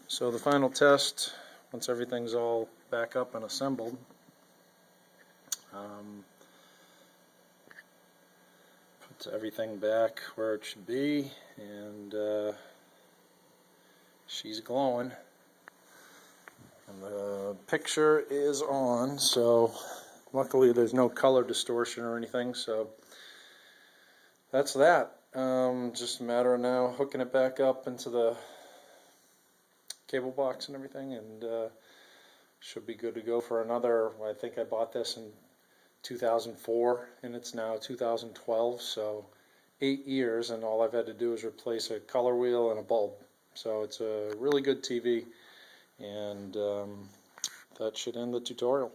So the final test, once everything's all back up and assembled, puts everything back where it should be, and she's glowing. And the picture is on, so luckily there's no color distortion or anything, so that's that. Just a matter of now hooking it back up into the cable box and everything, and should be good to go for another. I think I bought this in 2004 and it's now 2012, so 8 years, and all I've had to do is replace a color wheel and a bulb. So it's a really good TV, and that should end the tutorial.